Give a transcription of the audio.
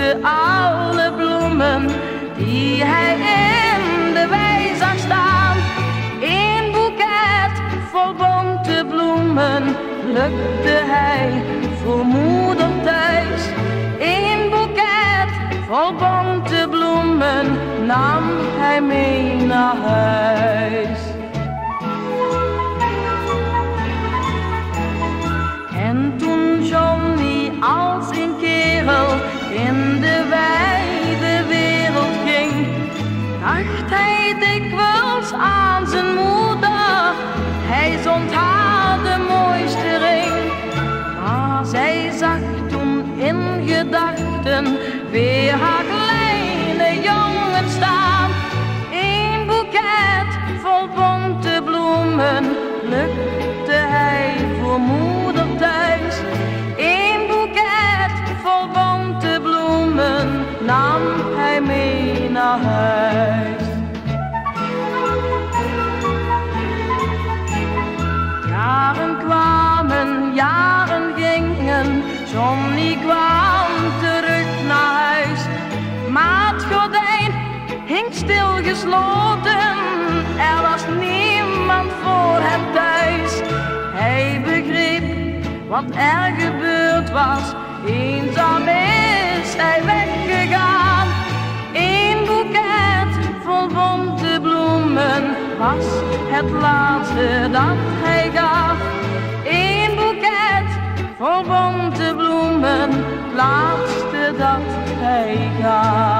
tussen alle bloemen die hij in de wei zag staan. Een boeket vol bonte bloemen plukte hij voor moeder thuis. Een boeket vol bonte bloemen nam hij mee naar huis. En toen Johnny als een kerel in de wijde wereld ging, dacht hij dikwijls aan zijn moeder. Hij zond haar de mooiste ring, maar zij zag toen in gedachten weer haar kleine jongen staan. Een boeket vol bonte bloemen plukte hij voor moeder thuis. Een boeket vol bonte bloemen nam hij mee naar huis. Jaren kwamen, jaren gingen, Johnny kwam terug naar huis. Maar het gordijn hing stil gesloten, er was niemand voor hem thuis. Hij begreep wat er gebeurd was, eenzaam is hij weggegaan. Een boeket vol bonte bloemen was het laatste dat hij gaf. Een boeket vol bonte bloemen, het laatste dat hij gaf.